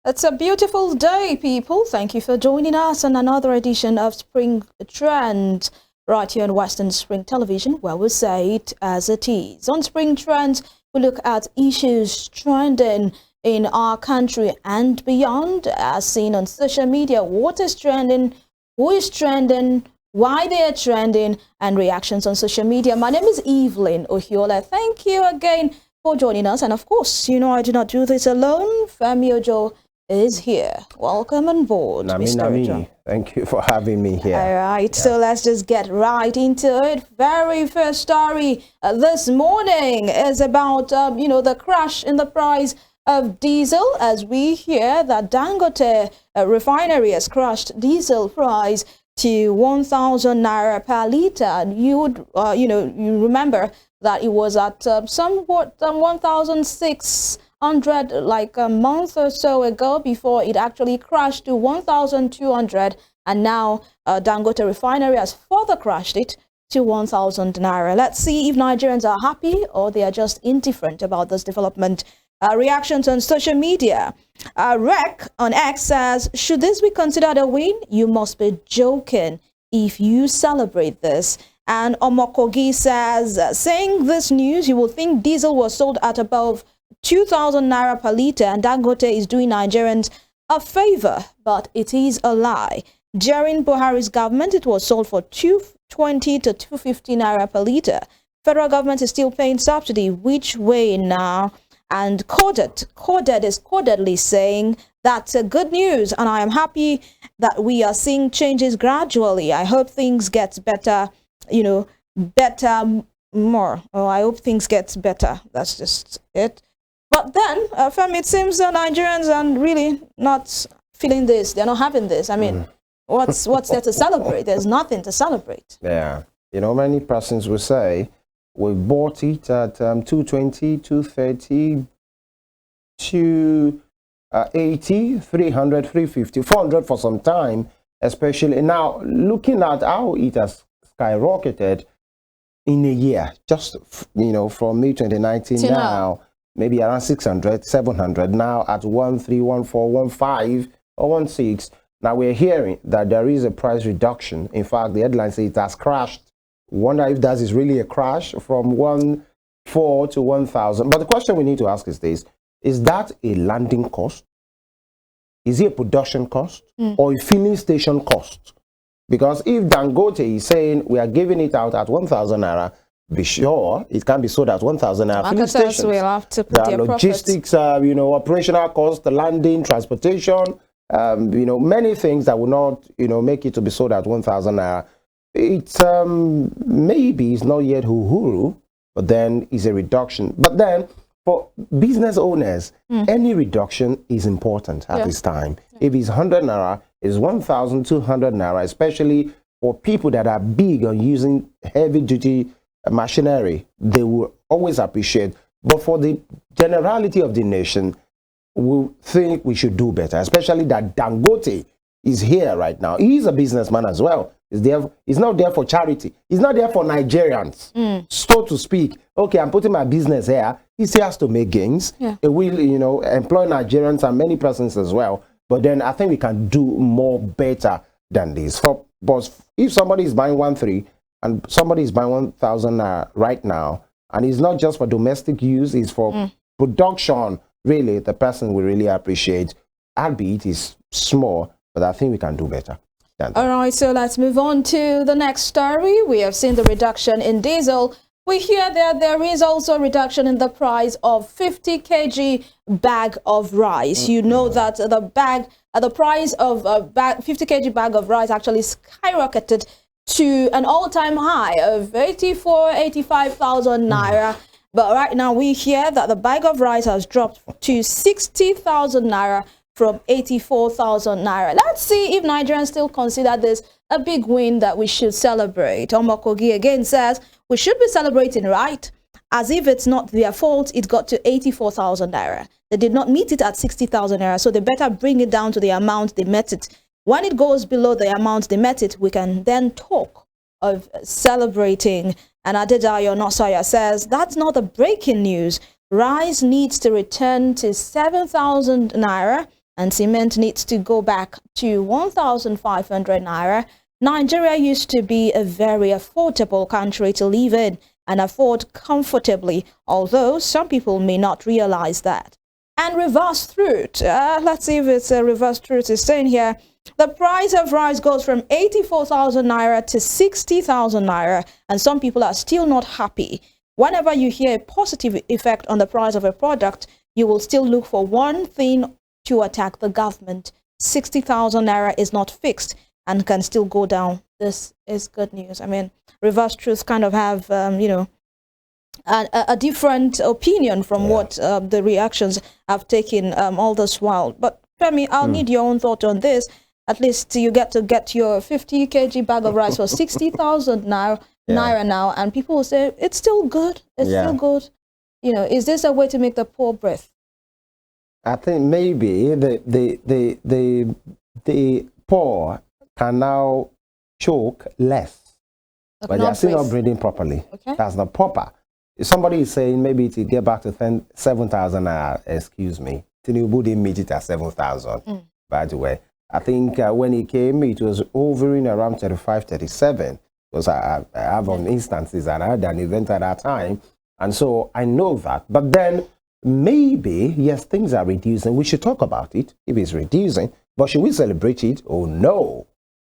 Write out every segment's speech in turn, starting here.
It's a beautiful day, people. Thank you for joining us on another edition of Spring Trend, right here on Western Spring Television, where we say it as it is. On Spring Trend, we look at issues trending in our country and beyond, as seen on social media. What is trending, who is trending, why they are trending, and reactions on social media. My name is Evelyn Ohiolei. Thank you again for joining us. And of course, you know I do not do this alone. Femi is here. Welcome on board, Mr. Ojo. Thank you for having me here. All right, so let's just get right into it. Very first story this morning is about, the crash in the price of diesel, as we hear that Dangote refinery has crashed diesel price to 1,000 naira per liter. And you would, you remember that it was at somewhat 1,600 like a month or so ago before it actually crashed to 1,200, and now Dangote refinery has further crashed it to 1,000 naira. Let's see if Nigerians are happy or they are just indifferent about this development. Reactions on social media. Rec on X says, should this be considered a win? You must be joking if you celebrate this. And Omokogi says, saying this news, you will think diesel was sold at above 2,000 naira per liter and Dangote is doing Nigerians a favor, but it is a lie. During Buhari's government, it was sold for 220 to 250 naira per liter. Federal government is still paying subsidy. Which way now? And Coded is codedly saying that's a good news, and I am happy that we are seeing changes gradually. I hope things get better, more. Oh, I hope things get better. That's just it. But then, Femi, it seems the Nigerians are really not feeling this. They're not having this. I mean, what's there to celebrate? There's nothing to celebrate. Yeah. Many persons will say, we bought it at 220, 230, 280, 300, 350, 400 for some time, especially now looking at how it has skyrocketed in a year, just, from May 2019 now, maybe around 600, 700, now at 13, 14, 15 or 16. Now we're hearing that there is a price reduction. In fact, the headline says it has crashed. Wonder if that is really a crash from 1,400 to 1,000. But the question we need to ask is this: is that a landing cost? Is it a production cost or a filling station cost? Because if Dangote is saying we are giving it out at 1,000 naira, be sure it can be sold at 1,000 naira filling stations. Will have to put their logistics, operational cost, the landing, transportation, many things that will not, make it to be sold at 1,000 naira. It's maybe it's not yet uhuru, but then it's a reduction. But then for business owners, any reduction is important at this time. If it's 100 naira, it's 1,200 naira, especially for people that are big on using heavy duty machinery. They will always appreciate. But for the generality of the nation, we think we should do better, especially that Dangote is here right now. He is a businessman as well. He's not there for charity. He's not there for Nigerians, so to speak. Okay, I'm putting my business here. He still has to make gains. Yeah. It will, employ Nigerians and many persons as well. But then I think we can do more better than this. But if somebody is buying 1,300 and somebody is buying 1,000 right now, and it's not just for domestic use, it's for production, really, the person will really appreciate. Albeit it's small, but I think we can do better. All right, so let's move on to the next story. We have seen the reduction in diesel. We hear that there is also a reduction in the price of 50 kg bag of rice. You know that the price of a 50 kg bag of rice actually skyrocketed to an all-time high of 85,000 naira. But right now we hear that the bag of rice has dropped to 60,000 naira from 84,000 naira. Let's see if Nigerians still consider this a big win that we should celebrate. Omokogi again says we should be celebrating, right? As if it's not their fault it got to 84,000 naira. They did not meet it at 60,000 naira, so they better bring it down to the amount they met it. When it goes below the amount they met it, we can then talk of celebrating. And Adedayo Nosaya says that's not the breaking news. Rice needs to return to 7,000 naira and cement needs to go back to 1,500 naira. Nigeria used to be a very affordable country to live in and afford comfortably, although some people may not realize that. And reverse truth, let's see if it's a reverse truth. It's saying here, the price of rice goes from 84,000 naira to 60,000 naira, and some people are still not happy. Whenever you hear a positive effect on the price of a product, you will still look for one thing to attack the government. 60,000 naira is not fixed and can still go down. This is good news. I mean, reverse truths kind of have, you know, a different opinion from what the reactions have taken all this while. But Femi, I'll need your own thought on this. At least you get to get your 50 kg bag of rice for 60,000 naira now, and people will say it's still good. It's still good. You know, is this a way to make the poor breath? I think maybe the poor can now choke less, but they are still not breathing properly. Okay. That's not proper. If somebody is saying maybe to get back to 7,000, excuse me, Tinubu didn't meet it at 7,000, by the way. I think when he came, it was hovering around 35, 37. Because I have on instances and I had an event at that time. And so I know that. But then maybe, yes, things are reducing. We should talk about it if it's reducing. But should we celebrate it? Oh, no.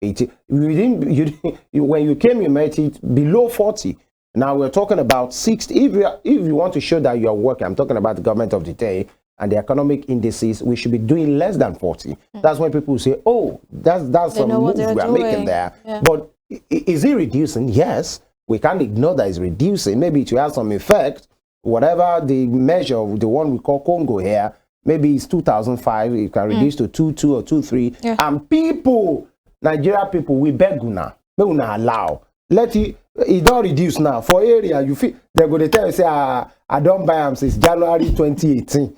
When you came, you met it below 40. Now we're talking about 60. If you want to show that you're working, I'm talking about the government of the day and the economic indices, we should be doing less than 40. That's when people say, oh, that's a move we are making there. Yeah. But is it reducing? Yes. We can't ignore that it's reducing. Maybe it will have some effect. Whatever the measure of the one we call Congo here, maybe it's 2005. It can reduce to 2.2 or 2.3. Yeah. And people, Nigeria people, we beg una allow. Let it don't reduce now. For area, you feel they're going to tell you, say, I don't buy them since January 2018.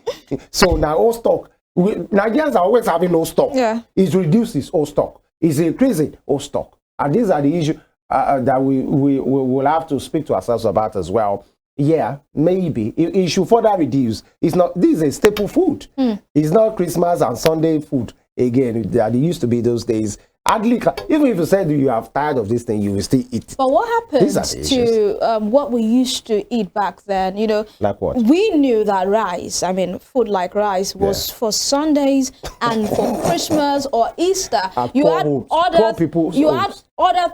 So now all stock. Nigerians are always having no stock. Yeah. It reduces all stock. It's increasing all stock. And these are the issues that we will have to speak to ourselves about as well. Yeah, maybe it should further reduce. It's not. This is a staple food. It's not Christmas and Sunday food again. That it used to be those days. Hardly, even if you said you are tired of this thing, you will still eat. But what happened to what we used to eat back then? You know, like what? We knew that rice, I mean, food like rice was for Sundays and for Christmas or Easter. You had other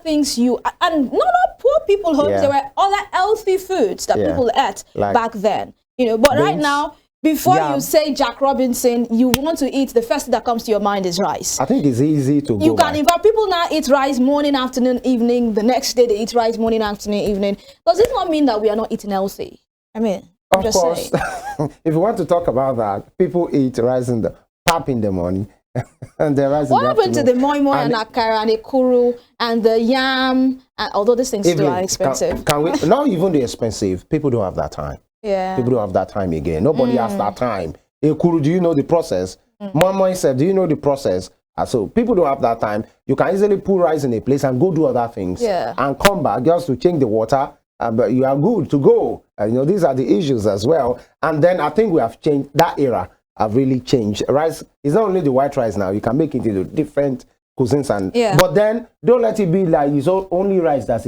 things and not poor people homes. There were other healthy foods that people ate back then. You know, but right now, before you say Jack Robinson, you want to eat, the first thing that comes to your mind is rice. I think it's easy to go in fact, people now eat rice morning, afternoon, evening. The next day they eat rice morning, afternoon, evening. Does it not mean that we are not eating healthy? I mean, I'm just saying. If you want to talk about that, people eat rice in the pap in the morning. And the rice what happened to the moi moi and akara and ekuru and the yam? And although these things still are expensive. Can we? Not even the expensive. People don't have that time. Yeah. People don't have that time again. Nobody has that time. Ekuru, do you know the process? Mama said, do you know the process? So people don't have that time. You can easily put rice in a place and go do other things. And come back just to change the water. But you are good to go. You know, these are the issues as well. And then I think we have changed. That era have really changed. Rice is not only the white rice now. You can make it into different cuisines. And but then don't let it be like it's only rice that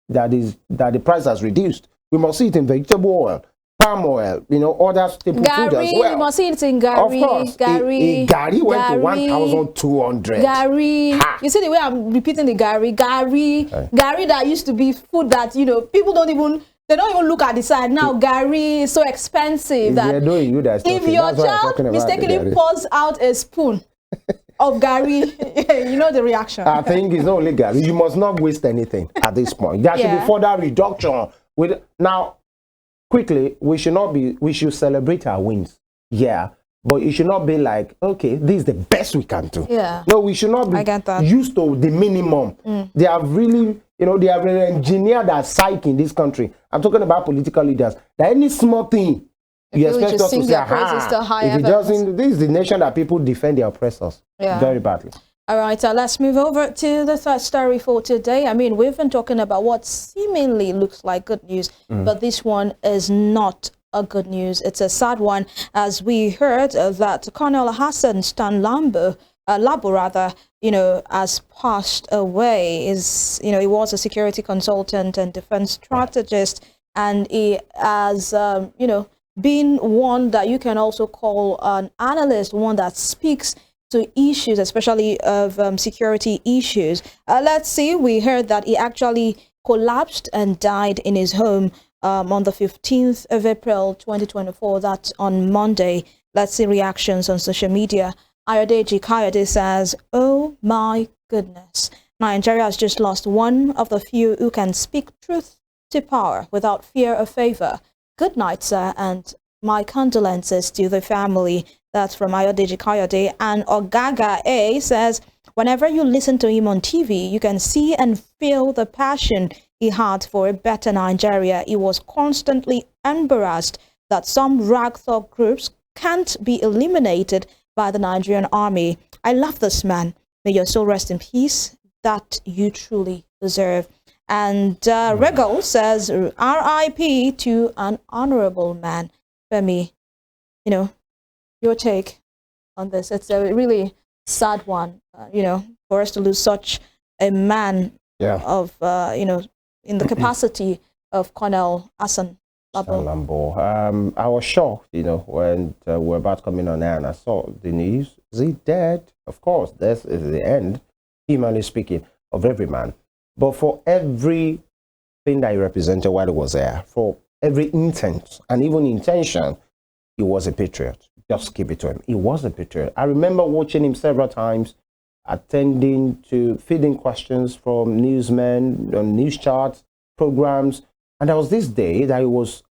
the price has reduced. We must eat in vegetable oil, palm oil, you know, other staple food as well. We must eat in gari. Of course, gari went to 1,200. Gari. You see the way I'm repeating the gari. Gari that used to be food that, you know, people don't even look at the side. Now gari is so expensive that if your child mistakenly pours out a spoon of gari, you know the reaction. I think it's not only gari. You must not waste anything at this point. There should be further reduction. Now, quickly, we should celebrate our wins. Yeah. But it should not be like, okay, this is the best we can do. Yeah. No, we should not be used to the minimum. They have really, you know, they have engineered that psyche in this country. I'm talking about political leaders. That any small thing, you expect us to say, if it doesn't, this is the nation that people defend their oppressors very badly. All right, let's move over to the third story for today. I mean, we've been talking about what seemingly looks like good news, but this one is not a good news. It's a sad one, as we heard that Colonel Hassan Stan-Labo, Labo rather, has passed away. He was a security consultant and defense strategist, and he has, been one that you can also call an analyst, one that speaks to issues, especially of security issues. Let's see, we heard that he actually collapsed and died in his home on the 15th of April 2024. That's on Monday. Let's see reactions on social media. Ayodeji Kayode says, "Oh my goodness, Nigeria has just lost one of the few who can speak truth to power without fear of favor. Good night, sir, and my condolences to the family." That's from Ayodeji Kayode. And Ogaga A says, "Whenever you listen to him on TV, you can see and feel the passion he had for a better Nigeria. He was constantly embarrassed that some ragtag groups can't be eliminated by the Nigerian army. I love this man. May your soul rest in peace. That you truly deserve." And Regal says, "RIP to an honorable man." Femi, your take on this. It's a really sad one, for us to lose such a man of, in the capacity of Colonel Hassan Stan-Labo. I was shocked, when we're about coming on air and I saw the news. Is he dead? Of course, this is the end, humanly speaking, of every man. But for everything that he represented while he was there, for every intent and even intention, he was a patriot. Just give it to him. He was a patriot. I remember watching him several times, attending to feeding questions from newsmen on news charts, programs. And there was this day that he was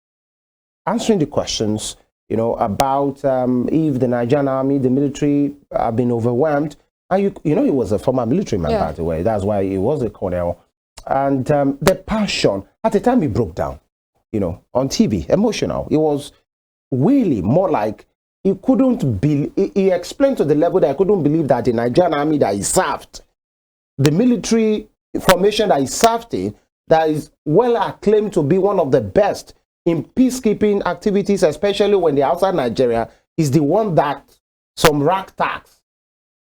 answering the questions, about if the Nigerian army, the military, have been overwhelmed. And he was a former military man, by the way. That's why he was a colonel. And the passion, at the time he broke down, on TV, emotional. It was really more like he couldn't be. He explained to the level that I couldn't believe that the Nigerian army that he served, the military formation that he served in, that is well acclaimed to be one of the best in peacekeeping activities, especially when they're outside Nigeria, is the one that some ragtags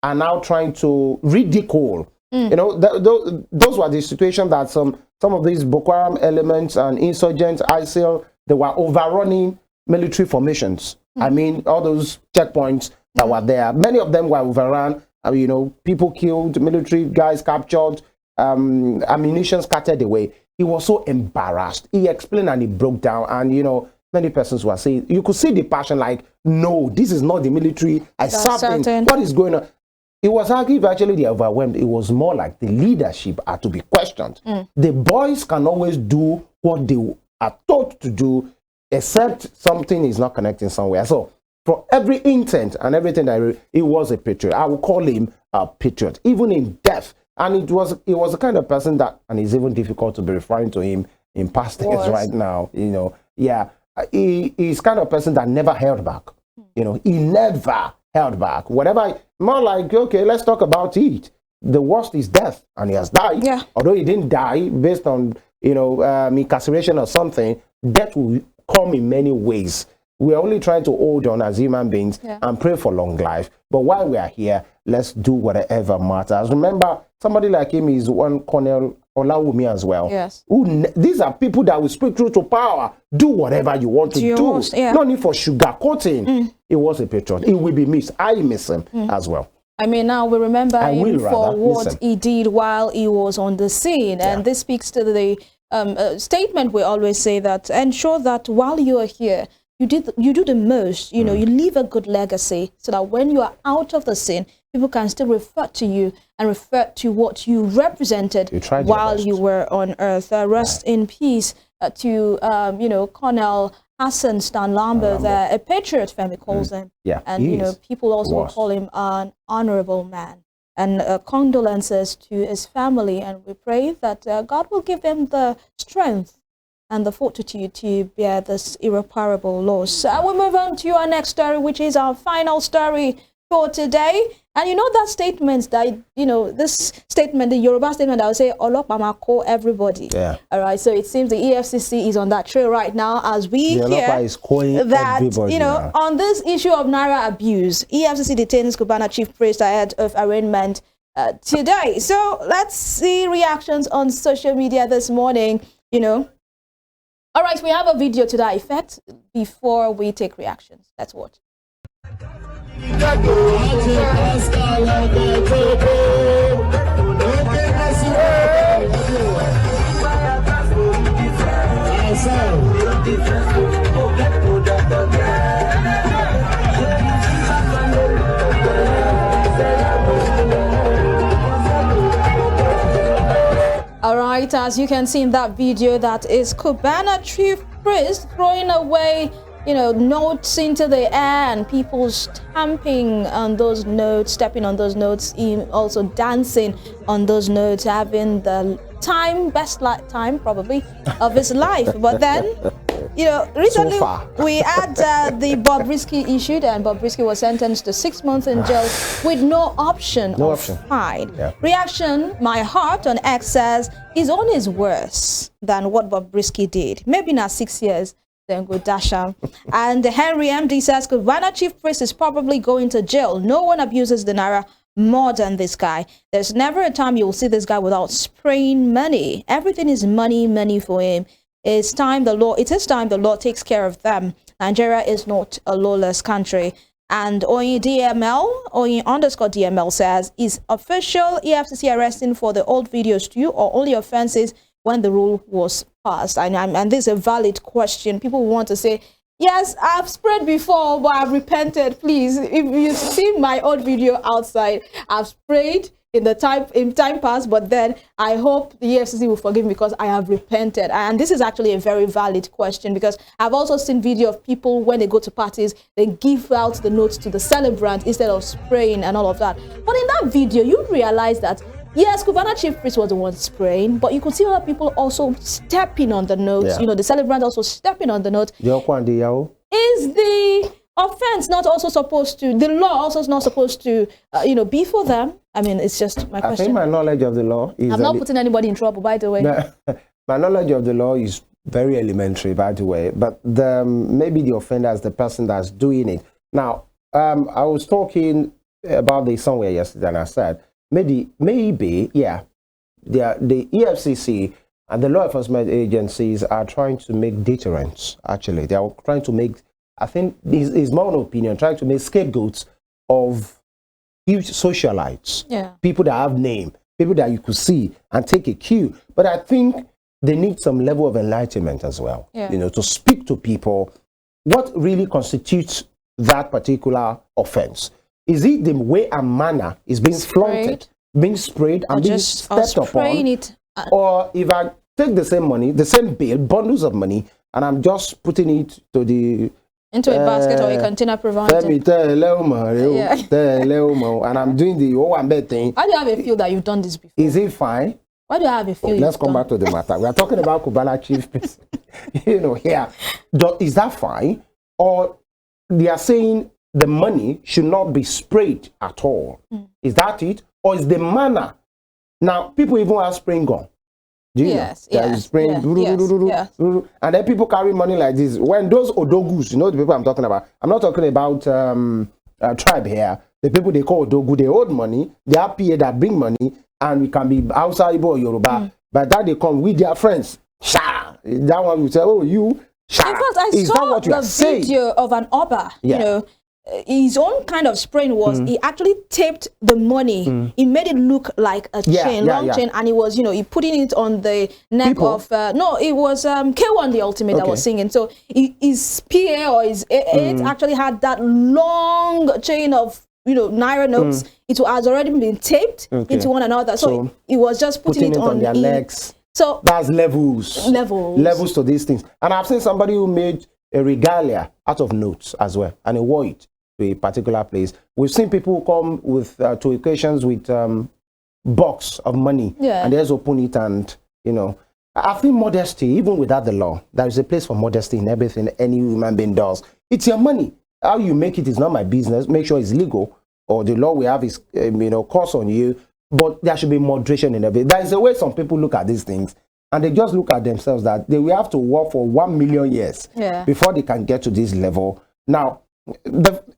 are now trying to ridicule. Those were the situations that some of these Boko Haram elements and insurgents, ISIL, they were overrunning military formations. I mean, all those checkpoints that were there, many of them were overrun. People killed, military guys captured, ammunition scattered away. He was so embarrassed. He explained and he broke down. And, many persons were saying, you could see the passion like, no, this is not the military. I served in. What is going on? It was argued actually they overwhelmed. It was more like the leadership had to be questioned. The boys can always do what they are taught to do, except something is not connecting somewhere. So for every intent and everything that he was a patriot. I would call him a patriot, even in death. And he was the kind of person that, and it's even difficult to be referring to him in past days right now. He's kind of person that never held back. He never held back. Whatever, more like, okay, let's talk about it. The worst is death, and he has died. Yeah. Although he didn't die based on, incarceration or something, death will come in many ways. We're only trying to hold on as human beings and pray for long life. But while we are here, let's do whatever matters. Remember, somebody like him is one Colonel Olawumi as well. Yes. These are people that will speak truth to power. Do whatever you want to do. No need for sugarcoating. He was a patriot. He will be missed. I miss him as well. I mean, now we remember him for what he did while he was on the scene. And this speaks to the statement we always say, that ensure that while you are here, you do the most, you leave a good legacy, so that when you are out of the scene, people can still refer to you and refer to what you represented while you were on earth. Rest in peace to, Colonel Hassan Stan-Labo, a patriot, Femi calls him. And, people also call him an honorable man. And condolences to his family. And we pray that God will give him the strength and the fortitude to bear this irreparable loss. We move on to our next story, which is our final story for today. And you know that statement that, you know, this statement, the Yoruba statement that will say, Olopama call everybody. Yeah. All right. So it seems the EFCC is on that trail right now as we hear that, you know, now. On this issue of Naira abuse, EFCC detains Cubana chief priest ahead of arraignment today. So let's see reactions on social media this morning, you know. All right, we have a video to that effect before we take reactions. Let's watch. All right, as you can see in that video, that is Cubana chief priest throwing away, you know, notes into the air and people stamping on those notes, stepping on those notes, also dancing on those notes, having the best time probably of his life. But then, you know, recently we had the Bobrisky issued, and Bobrisky was sentenced to 6 months in jail with no option of fine. Yeah. Reaction, my heart on X says, his own is worse than what Bobrisky did. Maybe not 6 years. Then go dash him. And Henry MD says, Cubana chief priest is probably going to jail. No one abuses the Naira more than this guy. There's never a time you will see this guy without spraying money. Everything is money, money for him. It is time the law takes care of them. Nigeria is not a lawless country. And Oyi_DML says, is official EFCC arresting for the old videos too, or only offenses when the rule was passed? And this is a valid question. People want to say, yes, I've sprayed before, but I've repented. Please, if you see my old video outside, I've sprayed in time past, but then I hope the EFCC will forgive me because I have repented. And this is actually a very valid question, because I've also seen video of people when they go to parties, they give out the notes to the celebrant instead of spraying and all of that. But in that video, you realize that yes, Cubana chief priest was the one spraying, but you could see other people also stepping on the notes. Yeah. You know, the celebrant also stepping on the note. Is the offense not also supposed to, the law also is not supposed to, you know, be for them? I mean, it's just my question. I think my knowledge of the law is... I'm not putting anybody in trouble, by the way. My knowledge of the law is very elementary, by the way, but maybe the offender is the person that's doing it. Now, I was talking about this somewhere yesterday, and I said, maybe, yeah, the EFCC and the law enforcement agencies are trying to make deterrents, actually. They are trying to make, I think, is my own opinion, trying to make scapegoats of huge socialites, people that have name, people that you could see and take a cue. But I think they need some level of enlightenment as well, you know, to speak to people what really constitutes that particular offense. Is it the way and manner is being flaunted, being sprayed and being stepped upon? Or if I take the same money, the same bill, bundles of money, and I'm just putting it to the... into a basket or a container provided. And I'm doing the one-bed thing. Why do you have a feel that you've done this before? Is it fine? Why do you have a feel Let's come back to the matter. We are talking about Cubana chief priest. You know, here. Is that fine? Or they are saying the money should not be sprayed at all. Is that it? Or is the manner? Now, people even have spraying gun. Do you know? Spraying, and then people carry money like this. When those odogus, you know the people I'm talking about. I'm not talking about tribe here. The people they call odogu, they hold money. They are PA that bring money, and we can be outside or Yoruba. But that they come with their friends. Sha! That one will say, oh, you. Sha! In fact, I saw the video of an Oba, you know, his own kind of spraying was he actually taped the money. He made it look like a chain, long chain, and he was, you know, he putting it on the neck of no, it was K1 the Ultimate that was singing. So his PA or his it actually had that long chain of, you know, Naira notes. It has already been taped into one another. So he was just putting it on their legs. So that's levels to these things. And I've seen somebody who made a regalia out of notes as well, and he wore it to a particular place. We've seen people come with to occasions with box of money, and they just open it, and you know, I think modesty, even without the law, there is a place for modesty in everything any human being does. It's your money. How you make it is not my business. Make sure it's legal. or the law we have is, cost on you, but there should be moderation in everything. There is a way some people look at these things, and they just look at themselves that they will have to work for 1 million years before they can get to this level. Now,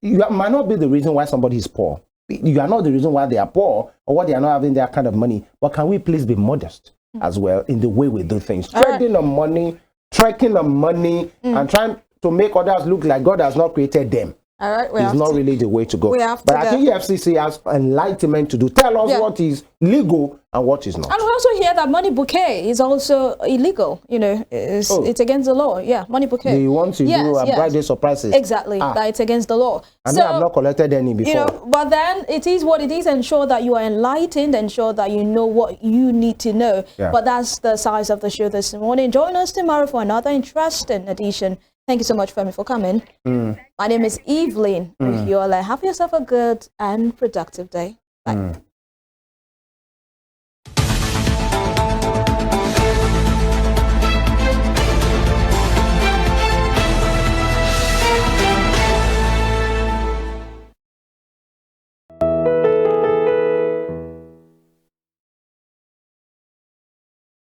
you might not be the reason why somebody is poor. You are not the reason why they are poor or why they are not having that kind of money. But can we please be modest as well in the way we do things? Trading on money, tracking on money, and trying to make others look like God has not created them. All right, it's not really the way to go. But I think FCC has enlightenment to do. Tell us what is legal and what is not. And we also hear that money bouquet is also illegal. You know, it's against the law. Yeah, money bouquet. You want to do a birthday surprises. Exactly, that it's against the law. And I have not collected any before. You know, but then it is what it is. Ensure that you are enlightened. Ensure that you know what you need to know. But that's the size of the show this morning. Join us tomorrow for another interesting edition. Thank you so much, Femi, for coming. My name is Evelyn Ohiolei. Have yourself a good and productive day. Bye.